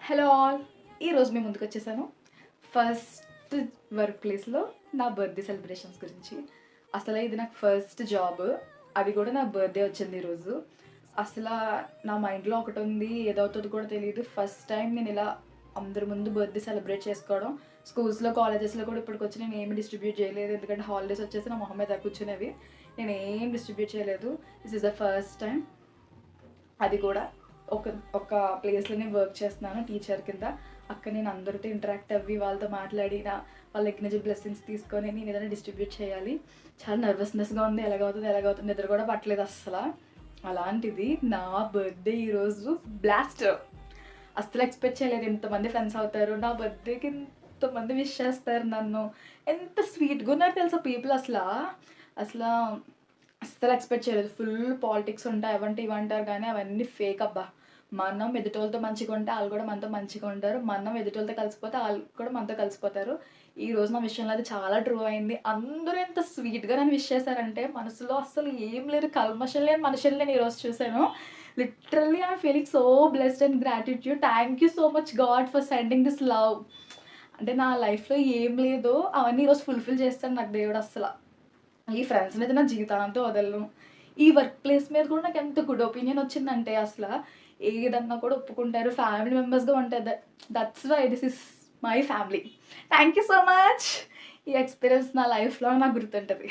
Hello all, ఈరోజు మేము ముందుకు వచ్చేసాను ఫస్ట్ వర్క్ ప్లేస్లో నా బర్త్డే సెలబ్రేషన్స్ గురించి. అసలు ఇది నాకు ఫస్ట్ జాబ్, అది కూడా నా బర్త్డే వచ్చింది ఈరోజు. అసలు నా మైండ్లో ఒకటి ఉంది, ఏదవుతుందో కూడా తెలియదు. ఫస్ట్ టైం నేను ఇలా అందరి ముందు బర్త్డే సెలబ్రేట్ చేసుకోవడం. స్కూల్స్లో కాలేజెస్లో కూడా ఇప్పటికి వచ్చి నేను ఏమి డిస్ట్రిబ్యూట్ చేయలేదు, ఎందుకంటే హాలిడేస్ వచ్చేసి నా మొహం మీద కూర్చునేవి. నేను ఏం డిస్ట్రిబ్యూట్ చేయలేదు. This is the first time. అది కూడా ఒక ఒక ప్లేస్లోనే వర్క్ చేస్తున్నాను టీచర్ కింద. అక్కడ నేను అందరితో ఇంటరాక్ట్ అవ్వి వాళ్ళతో మాట్లాడి వాళ్ళ దగ్గర నుంచి బ్లెస్సింగ్స్ తీసుకొని నేను ఏదైనా డిస్ట్రిబ్యూట్ చేయాలి. చాలా నర్వస్నెస్గా ఉంది, ఎలాగవుతుంది నిద్ర కూడా పట్టలేదు అస్సలు. అలాంటిది నా బర్త్డే ఈరోజు బ్లాస్ట్. అస్సలు ఎక్స్పెక్ట్ చేయలేదు ఇంతమంది ఫ్రెండ్స్ అవుతారు, నా బర్త్డేకి ఇంతమంది విష్ చేస్తారు నన్ను. ఎంత స్వీట్గా ఉన్నారు తెలుసా పీపుల్. అసలు అస్సలు ఎక్స్పెక్ట్ చేయలేదు. ఫుల్ పాలిటిక్స్ ఉంటాయి, అవంటే ఇవంటారు, కానీ అవన్నీ ఫేక్ అబ్బా. మనం ఎదుటోళ్ళతో మంచిగా ఉంటే వాళ్ళు కూడా మనతో మంచిగా ఉంటారు, మనం ఎదుటోళ్ళతో కలిసిపోతే వాళ్ళు కూడా మనతో కలిసిపోతారు. ఈ రోజు నా విషయంలో అది చాలా ట్రూ అయింది. అందరూ ఎంత స్వీట్గా నన్ను విష్ చేశారంటే మనసులో అస్సలు ఏం లేదు, కల్మషం లేని మనుషులు నేను ఈరోజు చూశాను. Literally I'm feeling so blessed and gratitude. Thank you so much God for sending this love. అంటే నా లైఫ్లో ఏం లేదో అవన్నీ ఈరోజు ఫుల్ఫిల్ చేస్తాను నాకు దేవుడు. అస్సలు ఈ ఫ్రెండ్స్ మీద నా జీవితాంతో వదలను. ఈ వర్క్ ప్లేస్ మీద కూడా నాకు ఎంత గుడ్ ఒపీనియన్ వచ్చిందంటే అసలు ఏదన్నా కూడా ఒప్పుకుంటారు, ఫ్యామిలీ మెంబర్స్గా ఉంటుంది. That's why this is my family. Thank you so much. ఈ ఎక్స్పీరియన్స్ నా లైఫ్లో నాకు గుర్తుంటుంది.